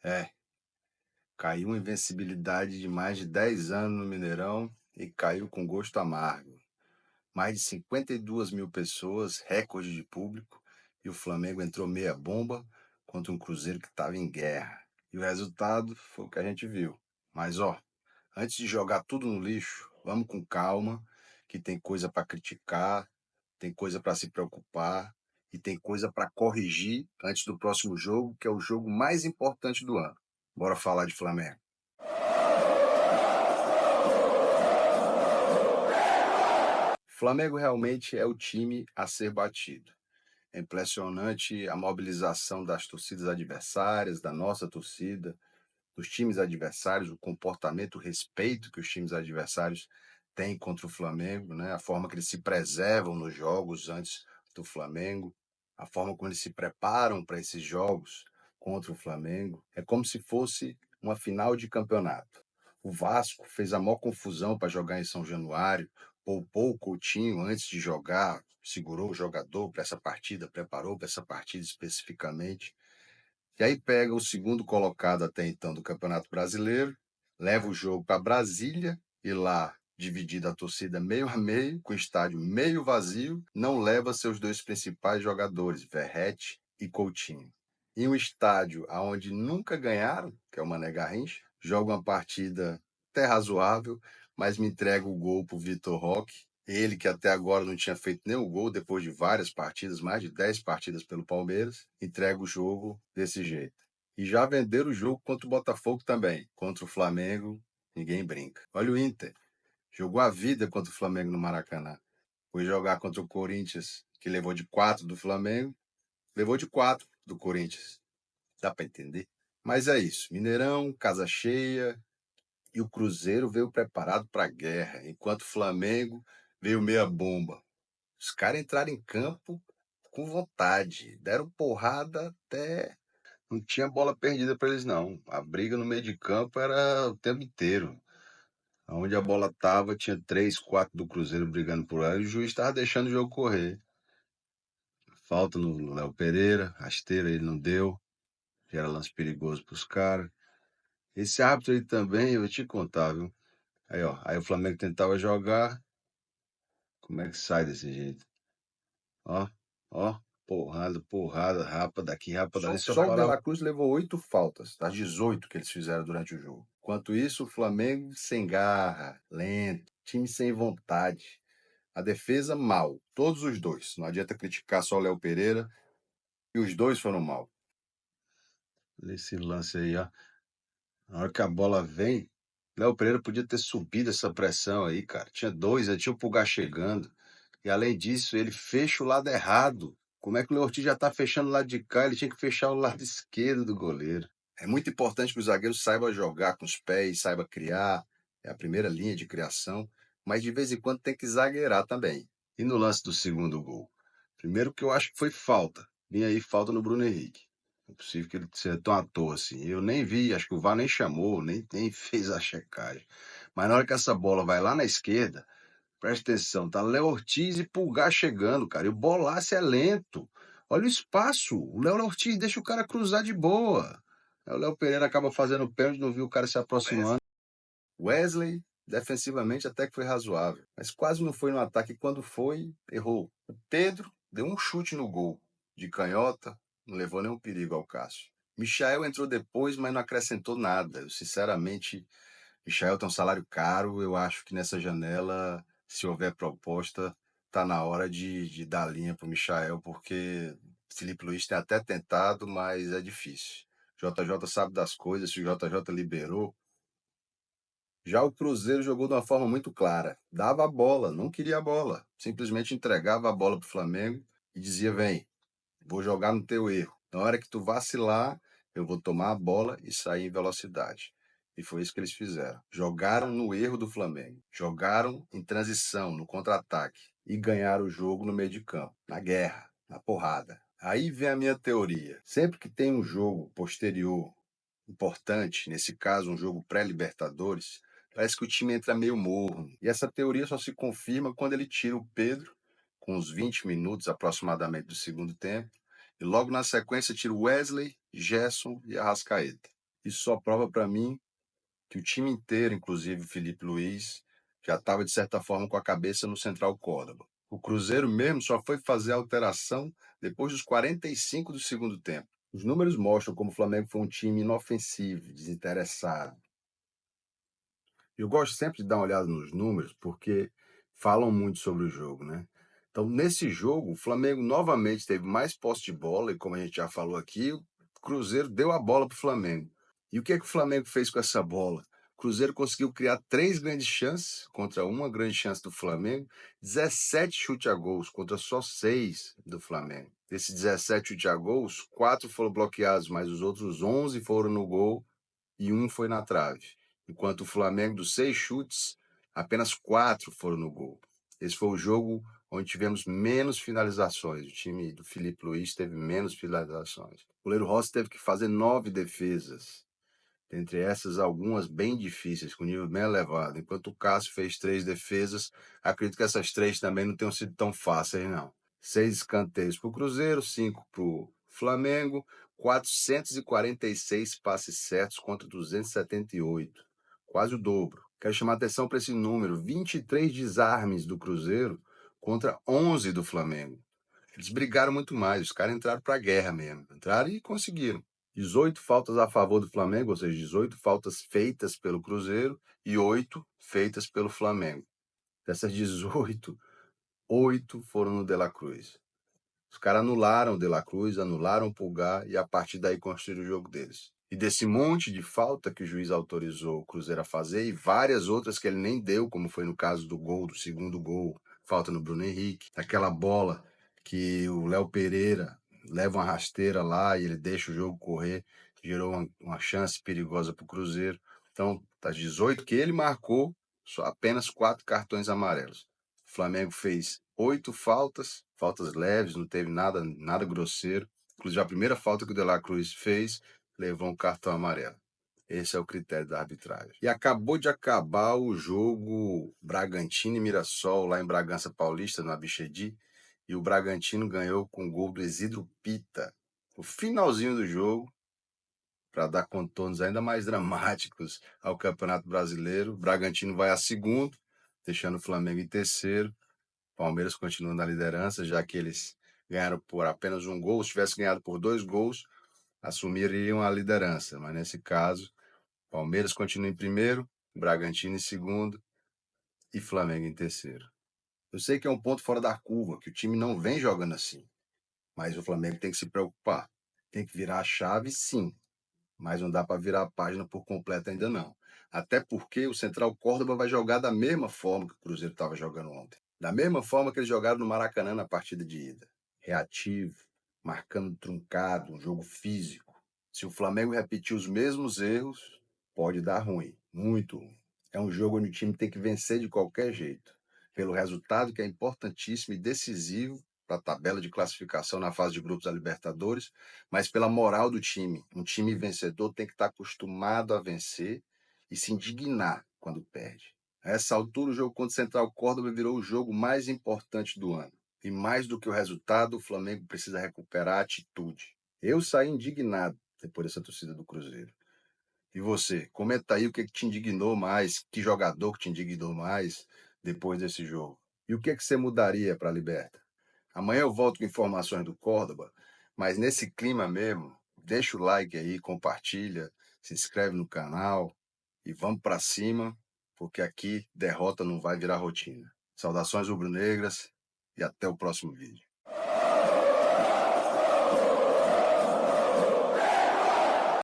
É, caiu uma invencibilidade de mais de 10 anos no Mineirão e caiu com gosto amargo. Mais de 52 mil pessoas, recorde de público, e o Flamengo entrou meia bomba contra um Cruzeiro que estava em guerra. E o resultado foi o que a gente viu. Mas, ó, antes de jogar tudo no lixo, vamos com calma, que tem coisa para criticar, tem coisa para se preocupar e tem coisa para corrigir antes do próximo jogo, que é o jogo mais importante do ano. Bora falar de Flamengo. Flamengo realmente é o time a ser batido. É impressionante a mobilização das torcidas adversárias, da nossa torcida, dos times adversários, o comportamento, o respeito que os times adversários têm contra o Flamengo, né? A forma que eles se preservam nos jogos antes do Flamengo, a forma como eles se preparam para esses jogos contra o Flamengo. É como se fosse uma final de campeonato. O Vasco fez a maior confusão para jogar em São Januário, poupou o Coutinho antes de jogar, segurou o jogador para essa partida, preparou para essa partida especificamente. E aí pega o segundo colocado até então do Campeonato Brasileiro, leva o jogo para Brasília e lá, dividida a torcida meio a meio, com o estádio meio vazio, não leva seus dois principais jogadores, Verratti e Coutinho. Em um estádio onde nunca ganharam, que é o Mané Garrincha, joga uma partida até razoável, mas me entrega o gol para o Vitor Roque. Ele que até agora não tinha feito nenhum gol depois de várias partidas, mais de 10 partidas pelo Palmeiras, entrega o jogo desse jeito. E já venderam o jogo contra o Botafogo também. Contra o Flamengo, ninguém brinca. Olha o Inter. Jogou a vida contra o Flamengo no Maracanã. Foi jogar contra o Corinthians, que levou de 4 do Flamengo, levou de 4 do Corinthians. Dá para entender? Mas é isso. Mineirão, casa cheia, e o Cruzeiro veio preparado para a guerra, enquanto o Flamengo veio meia bomba. Os caras entraram em campo com vontade, deram porrada até. Não tinha bola perdida para eles, não. A briga no meio de campo era o tempo inteiro. Onde a bola tava, tinha 3, 4 do Cruzeiro brigando por ela e o juiz estava deixando o jogo correr. Falta no Léo Pereira, rasteira ele não deu, que era lance perigoso para os caras. Esse árbitro aí também, eu vou te contar, viu? Aí, ó, aí o Flamengo tentava jogar, como é que sai desse jeito? Ó, ó, porrada, porrada, rapa daqui, rapa dali, só Só o De falava. La Cruz levou 8 faltas, das 18 que eles fizeram durante o jogo. Enquanto isso, o Flamengo sem garra, lento, time sem vontade. A defesa mal, todos os dois. Não adianta criticar só o Léo Pereira, e os dois foram mal. Nesse lance aí, ó. Na hora que a bola vem, Léo Pereira podia ter subido essa pressão aí, cara. Tinha dois, aí tinha o Pulgar chegando. E além disso, ele fecha o lado errado. Como é que o Léo Ortiz já tá fechando o lado de cá? Ele tinha que fechar o lado esquerdo do goleiro. É muito importante que o zagueiro saiba jogar com os pés, saiba criar. É a primeira linha de criação, mas de vez em quando tem que zagueirar também. E no lance do segundo gol? Primeiro que eu acho que foi falta. Vinha aí falta no Bruno Henrique. Não é possível que ele seja tão à toa assim. Eu nem vi, acho que o VAR nem chamou, nem fez a checagem. Mas na hora que essa bola vai lá na esquerda, presta atenção, tá Léo Ortiz e Pulgar chegando, cara. E o bolaço é lento. Olha o espaço. O Léo Ortiz deixa o cara cruzar de boa. Aí o Léo Pereira acaba fazendo o pênalti, não viu o cara se aproximando. Wesley, defensivamente, até que foi razoável, mas quase não foi no ataque. Quando foi, errou. O Pedro deu um chute no gol de canhota, não levou nenhum perigo ao Cássio. Michael entrou depois, mas não acrescentou nada. Eu, sinceramente, Michael tem um salário caro. Eu acho que nessa janela, se houver proposta, tá na hora de dar linha para o Michael, porque Felipe Luiz tem até tentado, mas é difícil. JJ sabe das coisas, se o JJ liberou. Já o Cruzeiro jogou de uma forma muito clara. Dava a bola, não queria a bola. Simplesmente entregava a bola para o Flamengo e dizia: vem, vou jogar no teu erro. Na hora que tu vacilar, eu vou tomar a bola e sair em velocidade. E foi isso que eles fizeram. Jogaram no erro do Flamengo. Jogaram em transição, no contra-ataque. E ganharam o jogo no meio de campo, na guerra, na porrada. Aí vem a minha teoria. Sempre que tem um jogo posterior importante, nesse caso um jogo pré-Libertadores, parece que o time entra meio morno. E essa teoria só se confirma quando ele tira o Pedro, com uns 20 minutos aproximadamente do segundo tempo, e logo na sequência tira o Wesley, Gerson e Arrascaeta. Isso só prova para mim que o time inteiro, inclusive o Felipe Luiz, já estava, de certa forma, com a cabeça no Central Córdoba. O Cruzeiro mesmo só foi fazer a alteração depois dos 45 do segundo tempo. Os números mostram como o Flamengo foi um time inofensivo, desinteressado. Eu gosto sempre de dar uma olhada nos números, porque falam muito sobre o jogo, né? Então, nesse jogo, o Flamengo novamente teve mais posse de bola, e como a gente já falou aqui, o Cruzeiro deu a bola para o Flamengo. E o que é que o Flamengo fez com essa bola? O Cruzeiro conseguiu criar 3 grandes chances contra uma grande chance do Flamengo, 17 chutes a gols contra só 6 do Flamengo. Desses 17 chutes a gols, 4 foram bloqueados, mas os outros 11 foram no gol e um foi na trave. Enquanto o Flamengo, dos 6 chutes, apenas 4 foram no gol. Esse foi o jogo onde tivemos menos finalizações. O time do Felipe Luiz teve menos finalizações. O goleiro Rossi teve que fazer 9 defesas. Dentre essas, algumas bem difíceis, com nível bem elevado. Enquanto o Cássio fez 3 defesas, acredito que essas 3 também não tenham sido tão fáceis, não. 6 escanteios para o Cruzeiro, 5 para o Flamengo, 446 passes certos contra 278. Quase o dobro. Quero chamar a atenção para esse número: 23 desarmes do Cruzeiro contra 11 do Flamengo. Eles brigaram muito mais, os caras entraram para a guerra mesmo. Entraram e conseguiram. 18 faltas a favor do Flamengo, ou seja, 18 faltas feitas pelo Cruzeiro e 8 feitas pelo Flamengo. Dessas 18, 8 foram no De La Cruz. Os caras anularam o De La Cruz, anularam o Pulgar e a partir daí construíram o jogo deles. E desse monte de falta que o juiz autorizou o Cruzeiro a fazer e várias outras que ele nem deu, como foi no caso do gol, do segundo gol, falta no Bruno Henrique, aquela bola que o Léo Pereira leva uma rasteira lá e ele deixa o jogo correr, gerou uma chance perigosa para o Cruzeiro. Então, das 18 que ele marcou, só apenas 4 cartões amarelos. O Flamengo fez 8 faltas, faltas leves, não teve nada grosseiro. Inclusive, a primeira falta que o De La Cruz fez levou um cartão amarelo. Esse é o critério da arbitragem. E acabou de acabar o jogo Bragantino e Mirassol, lá em Bragança Paulista, no Abichedi, e o Bragantino ganhou com o gol do Isidro Pita. O finalzinho do jogo, para dar contornos ainda mais dramáticos ao Campeonato Brasileiro, o Bragantino vai a segundo, deixando o Flamengo em terceiro. Palmeiras continua na liderança, já que eles ganharam por apenas um gol. Se tivesse ganhado por 2 gols, assumiriam a liderança. Mas nesse caso, Palmeiras continua em primeiro, Bragantino em segundo e Flamengo em terceiro. Eu sei que é um ponto fora da curva, que o time não vem jogando assim. Mas o Flamengo tem que se preocupar. Tem que virar a chave, sim. Mas não dá para virar a página por completo ainda não. Até porque o Central Córdoba vai jogar da mesma forma que o Cruzeiro estava jogando ontem. Da mesma forma que eles jogaram no Maracanã na partida de ida. Reativo, marcando truncado, um jogo físico. Se o Flamengo repetir os mesmos erros, pode dar ruim, muito ruim. É um jogo onde o time tem que vencer de qualquer jeito, pelo resultado que é importantíssimo e decisivo para a tabela de classificação na fase de grupos da Libertadores, mas pela moral do time. Um time vencedor tem que estar acostumado a vencer e se indignar quando perde. A essa altura, o jogo contra o Central Córdoba virou o jogo mais importante do ano. E mais do que o resultado, o Flamengo precisa recuperar a atitude. Eu saí indignado depois dessa torcida do Cruzeiro. E você, comenta aí o que te indignou mais, que jogador que te indignou mais depois desse jogo. E o que você mudaria para a Liberta? Amanhã eu volto com informações do Córdoba, mas nesse clima mesmo, deixa o like aí, compartilha, se inscreve no canal e vamos para cima, porque aqui derrota não vai virar rotina. Saudações rubro-negras e até o próximo vídeo.